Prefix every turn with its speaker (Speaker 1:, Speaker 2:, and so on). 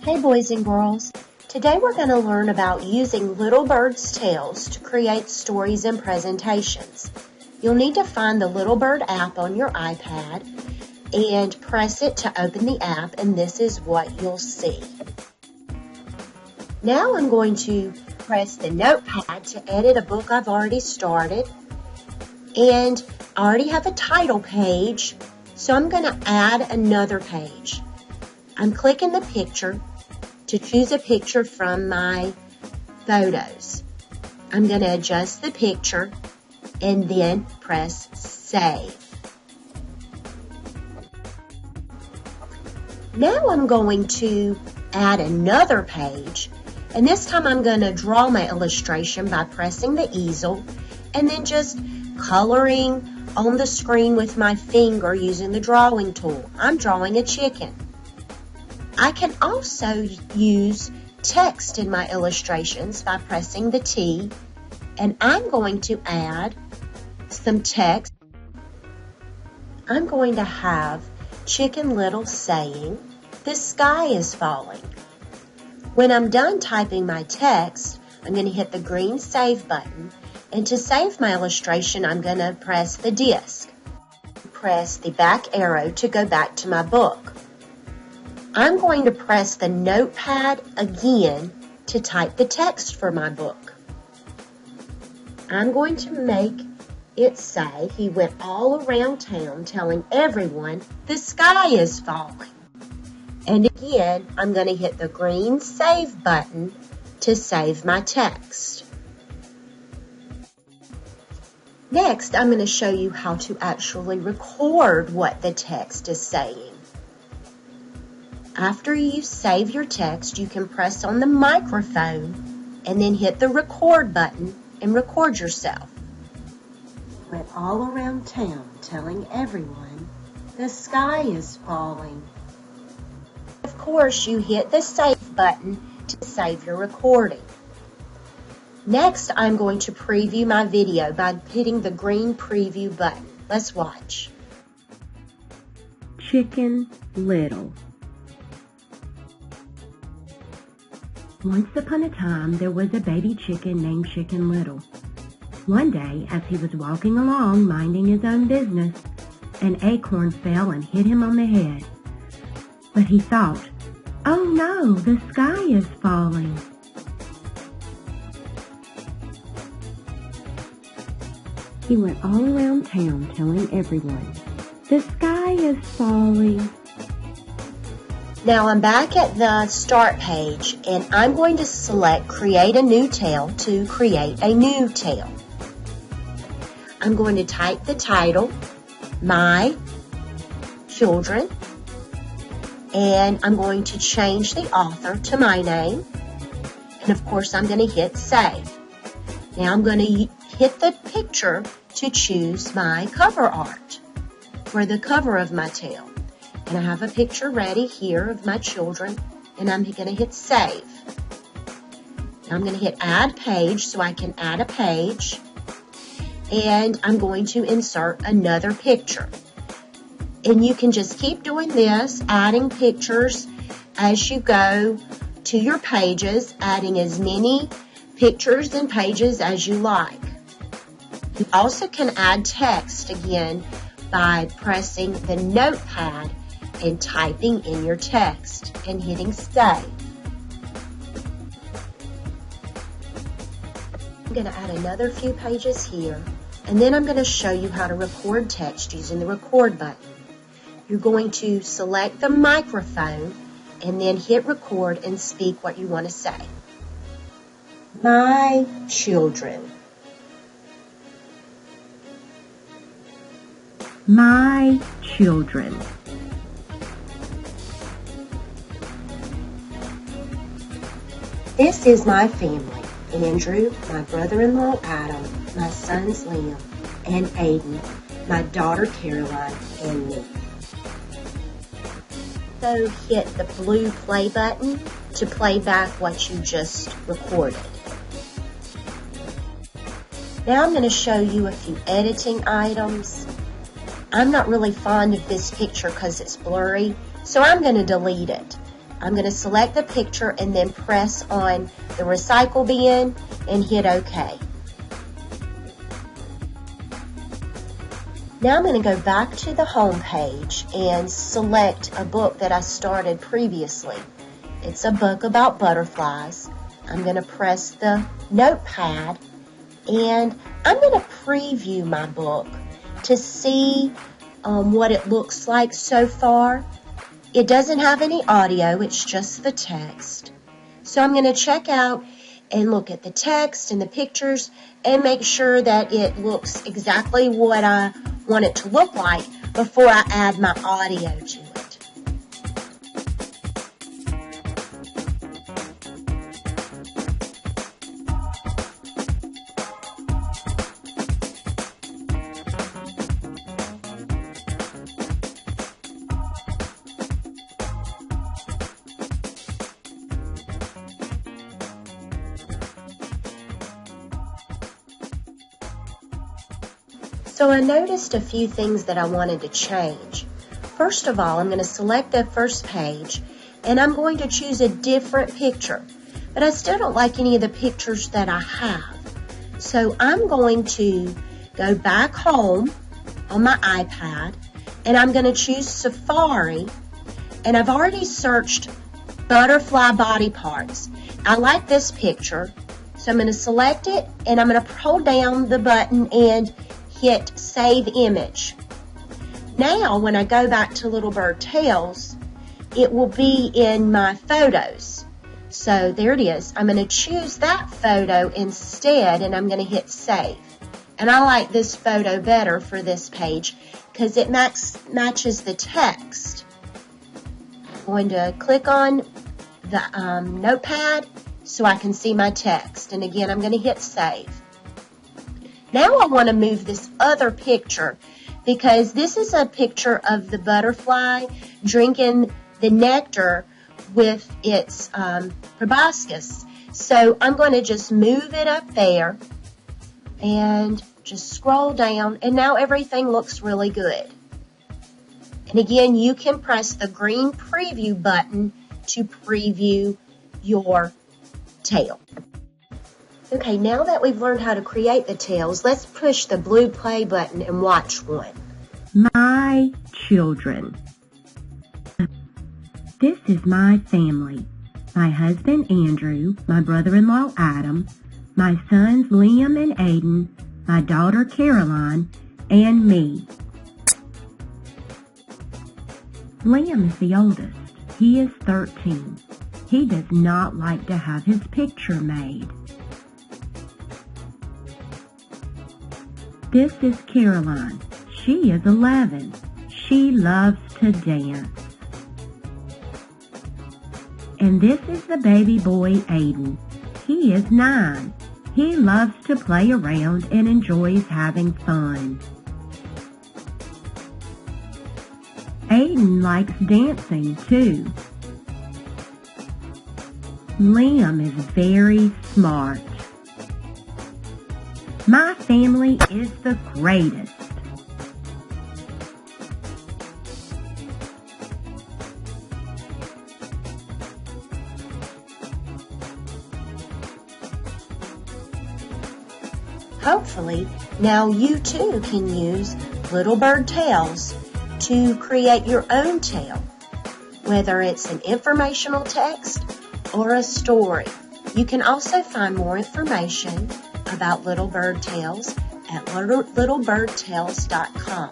Speaker 1: Hey boys and girls, today we're going to learn about using Little Bird's Tales to create stories and presentations. You'll need to find the Little Bird app on your iPad and press it to open the app, and this is what you'll see. Now I'm going to press the notepad to edit a book I've already started, and I already have a title page, so I'm going to add another page. I'm clicking the picture to choose a picture from my photos. I'm going to adjust the picture and then press save. Now I'm going to add another page, and this time I'm going to draw my illustration by pressing the easel and then just coloring on the screen with my finger using the drawing tool. I'm drawing a chicken. I can also use text in my illustrations by pressing the T, and I'm going to add some text. I'm going to have Chicken Little saying, "The sky is falling." When I'm done typing my text, I'm going to hit the green save button, and to save my illustration, I'm going to press the disc. Press the back arrow to go back to my book. I'm going to press the notepad again to type the text for my book. I'm going to make it say, "He went all around town telling everyone the sky is falling." And again, I'm going to hit the green save button to save my text. Next, I'm going to show you how to actually record what the text is saying. After you save your text, you can press on the microphone and then hit the record button and record yourself. Went all around town telling everyone the sky is falling. Of course, you hit the save button to save your recording. Next, I'm going to preview my video by hitting the green preview button. Let's watch.
Speaker 2: Chicken Little. Once upon a time, there was a baby chicken named Chicken Little. One day, as he was walking along minding his own business, an acorn fell and hit him on the head. But he thought, "Oh no, the sky is falling." He went all around town telling everyone, "The sky is falling."
Speaker 1: Now I'm back at the start page, and I'm going to select Create a New Tale to create a new tale. I'm going to type the title, My Children, and I'm going to change the author to my name, and of course I'm going to hit save. Now I'm going to hit the picture to choose my cover art for the cover of my tale. And I have a picture ready here of my children, and I'm going to hit save. Now I'm going to hit add page so I can add a page, and I'm going to insert another picture. And you can just keep doing this, adding pictures as you go to your pages, adding as many pictures and pages as you like. You also can add text again by pressing the notepad and typing in your text and hitting save. I'm going to add another few pages here, and then I'm going to show you how to record text using the record button. You're going to select the microphone and then hit record and speak what you want to say. My children.
Speaker 2: My children.
Speaker 1: This is my family. Andrew, my brother-in-law Adam, my sons Liam and Aiden, my daughter Caroline, and me. So hit the blue play button to play back what you just recorded. Now I'm going to show you a few editing items. I'm not really fond of this picture because it's blurry, So I'm going to delete it. I'm going to select the picture and then press on the recycle bin and hit OK. Now I'm going to go back to the home page and select a book that I started previously. It's a book about butterflies. I'm going to press the notepad and I'm going to preview my book to see what it looks like so far. It doesn't have any audio, it's just the text. So I'm going to check out and look at the text and the pictures and make sure that it looks exactly what I want it to look like before I add my audio to it. So I noticed a few things that I wanted to change. First of all, I'm going to select the first page and I'm going to choose a different picture. But I still don't like any of the pictures that I have. So I'm going to go back home on my iPad and I'm going to choose Safari. And I've already searched butterfly body parts. I like this picture. So I'm going to select it and I'm going to hold down the button and hit Save Image. Now, when I go back to Little Bird Tales, it will be in my photos. So there it is. I'm going to choose that photo instead, and I'm going to hit Save. And I like this photo better for this page because it matches the text. I'm going to click on the notepad so I can see my text. And again, I'm going to hit Save. Now I want to move this other picture because this is a picture of the butterfly drinking the nectar with its proboscis. So I'm going to just move it up there and just scroll down, and now everything looks really good. And again, you can press the green preview button to preview your tail. Okay, now that we've learned how to create the tails, let's push the blue play button and watch one.
Speaker 2: My children. This is my family. My husband Andrew, my brother-in-law Adam, my sons Liam and Aiden, my daughter Caroline, and me. Liam is the oldest. He is 13. He does not like to have his picture made. This is Caroline. She is 11. She loves to dance. And this is the baby boy Aiden. He is 9. He loves to play around and enjoys having fun. Aiden likes dancing too. Liam is very smart. My family is the greatest.
Speaker 1: Hopefully, now you too can use Little Bird Tales to create your own tale, whether it's an informational text or a story. You can also find more information about Little Bird Tales at littlebirdtales.com.